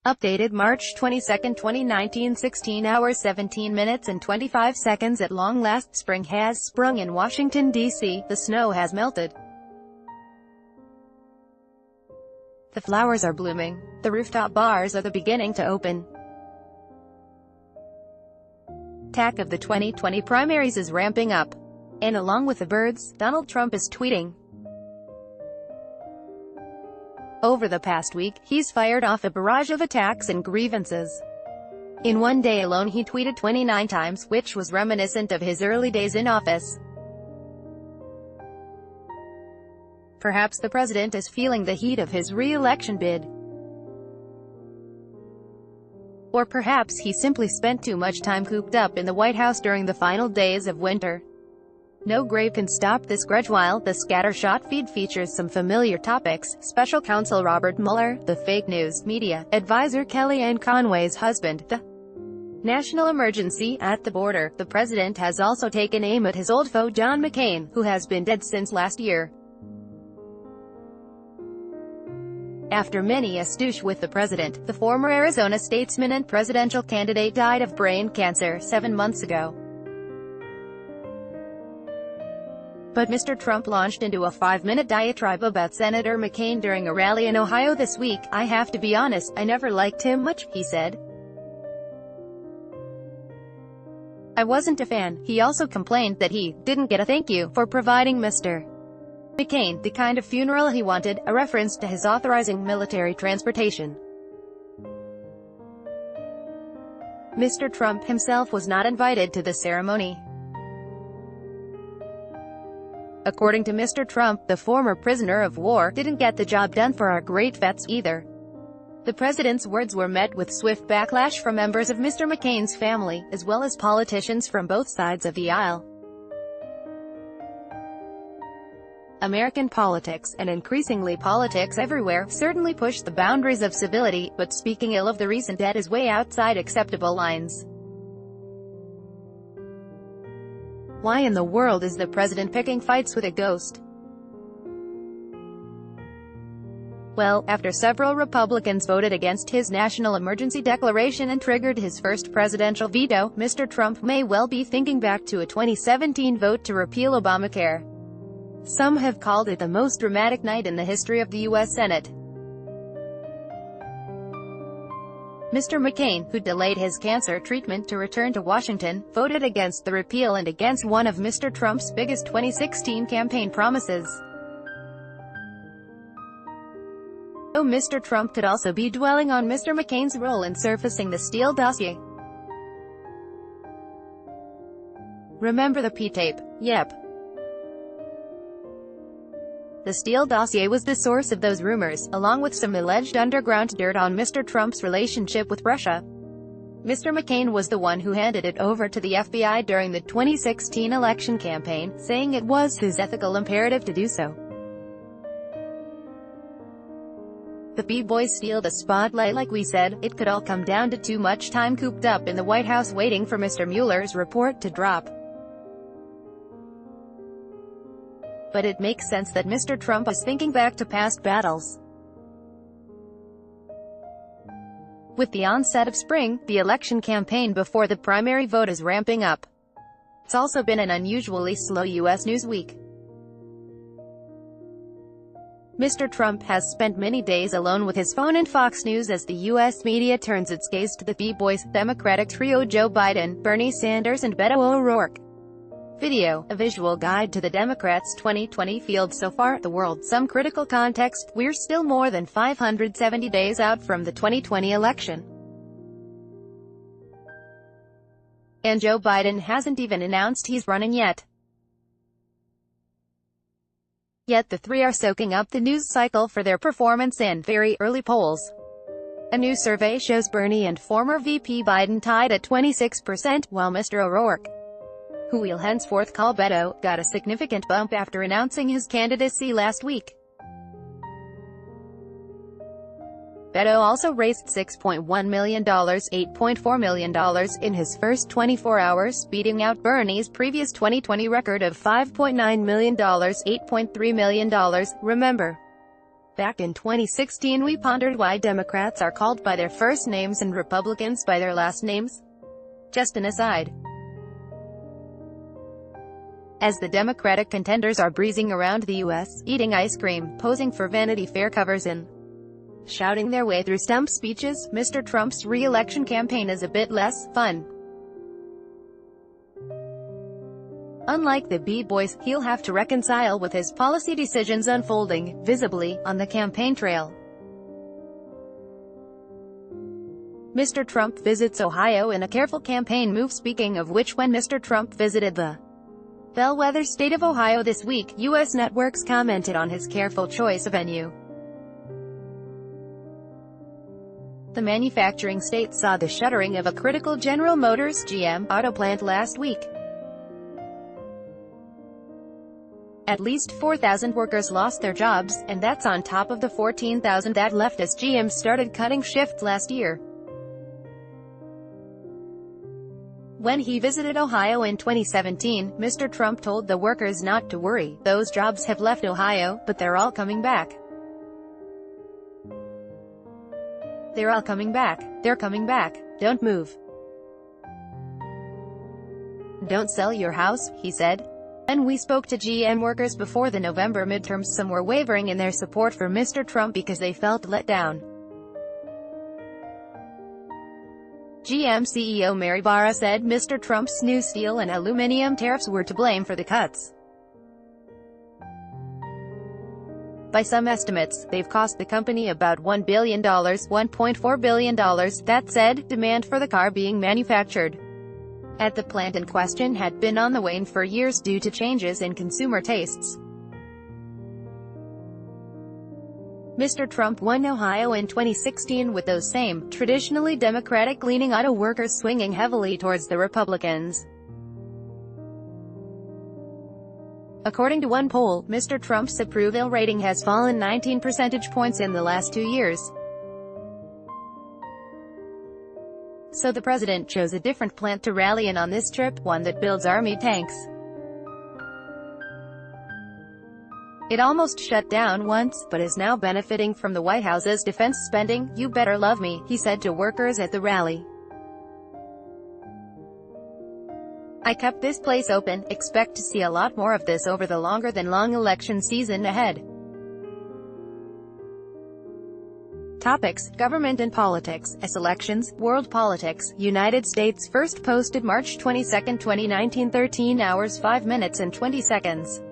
Updated March 22, 2019, 16 hours 17 minutes and 25 seconds. At long last, spring has sprung in Washington, D.C. The snow has melted. The flowers are blooming. The rooftop bars are beginning to open. Attack of the 2020 primaries is ramping up. And along with the birds, Donald Trump is tweeting. Over the past week, he's fired off a barrage of attacks and grievances. In one day alone he tweeted 29 times, which was reminiscent of his early days in office. Perhaps the president is feeling the heat of his re-election bid. Or perhaps he simply spent too much time cooped up in the White House during the final days of winter. No grave can stop this grudge. While the scattershot feed features some familiar topics, special counsel Robert Mueller, the fake news media advisor Kellyanne Conway's husband, the national emergency at the border, the president has also taken aim at his old foe John McCain, who has been dead since last year. After many a stoosh with the president, the former Arizona statesman and presidential candidate died of brain cancer 7 months ago. But Mr. Trump launched into a 5-minute diatribe about Senator McCain during a rally in Ohio this week. "I have to be honest, I never liked him much," he said. "I wasn't a fan." He also complained that he didn't get a thank you for providing Mr. McCain the kind of funeral he wanted, a reference to his authorizing military transportation. Mr. Trump himself was not invited to the ceremony. According to Mr. Trump, the former prisoner of war didn't get the job done for our great vets either. The president's words were met with swift backlash from members of Mr. McCain's family, as well as politicians from both sides of the aisle. American politics, and increasingly politics everywhere, certainly push the boundaries of civility, but speaking ill of the recent dead is way outside acceptable lines. Why in the world is the president picking fights with a ghost? Well, after several Republicans voted against his national emergency declaration and triggered his first presidential veto, Mr. Trump may well be thinking back to a 2017 vote to repeal Obamacare. Some have called it the most dramatic night in the history of the U.S. Senate. Mr. McCain, who delayed his cancer treatment to return to Washington, voted against the repeal and against one of Mr. Trump's biggest 2016 campaign promises. Though Mr. Trump could also be dwelling on Mr. McCain's role in surfacing the Steele dossier. Remember the P-tape? Yep. The Steele dossier was the source of those rumors, along with some alleged underground dirt on Mr. Trump's relationship with Russia. Mr. McCain was the one who handed it over to the FBI during the 2016 election campaign, saying it was his ethical imperative to do so. The B-boys steal the spotlight. Like we said, it could all come down to too much time cooped up in the White House waiting for Mr. Mueller's report to drop. But it makes sense that Mr. Trump is thinking back to past battles. With the onset of spring, the election campaign before the primary vote is ramping up. It's also been an unusually slow U.S. news week. Mr. Trump has spent many days alone with his phone and Fox News as the U.S. media turns its gaze to the B-boys, Democratic trio Joe Biden, Bernie Sanders and Beto O'Rourke. Video, a visual guide to the Democrats' 2020 field so far. The world. Some critical context: we're still more than 570 days out from the 2020 election. And Joe Biden hasn't even announced he's running yet. Yet the three are soaking up the news cycle for their performance in very early polls. A new survey shows Bernie and former VP Biden tied at 26%, while Mr. O'Rourke, who we'll henceforth call Beto, got a significant bump after announcing his candidacy last week. Beto also raised $6.1 million, $8.4 million in his first 24 hours, beating out Bernie's previous 2020 record of $5.9 million, $8.3 million. Remember, Back in 2016 we pondered why Democrats are called by their first names and Republicans by their last names. Just an aside. As the Democratic contenders are breezing around the U.S., eating ice cream, posing for Vanity Fair covers and shouting their way through stump speeches, Mr. Trump's re-election campaign is a bit less fun. Unlike the B-boys, he'll have to reconcile with his policy decisions unfolding, visibly, on the campaign trail. Mr. Trump visits Ohio in a careful campaign move. Speaking of which, when Mr. Trump visited the bellwether state of Ohio this week, U.S. networks commented on his careful choice of venue. The manufacturing state saw the shuttering of a critical General Motors (GM) auto plant last week. At least 4,000 workers lost their jobs, and that's on top of the 14,000 that left as GM started cutting shifts last year. When he visited Ohio in 2017, Mr. Trump told the workers not to worry, those jobs have left Ohio, but they're all coming back. They're all coming back. They're coming back. Don't move. Don't sell your house, he said. When we spoke to GM workers before the November midterms, some were wavering in their support for Mr. Trump because they felt let down. GM CEO Mary Barra said Mr. Trump's new steel and aluminum tariffs were to blame for the cuts. By some estimates, they've cost the company about $1 billion, $1.4 billion. That said, demand for the car being manufactured at the plant in question had been on the wane for years due to changes in consumer tastes. Mr. Trump won Ohio in 2016 with those same, traditionally Democratic-leaning auto workers swinging heavily towards the Republicans. According to one poll, Mr. Trump's approval rating has fallen 19 percentage points in the last 2 years. So the president chose a different plant to rally in on this trip, one that builds army tanks. It almost shut down once, but is now benefiting from the White House's defense spending. You better love me, he said to workers at the rally. I kept this place open. Expect to see a lot more of this over the longer than long election season ahead. Topics: Government and politics, S elections, world politics, United States. First posted March 22, 2019, 13 hours 5 minutes and 20 seconds.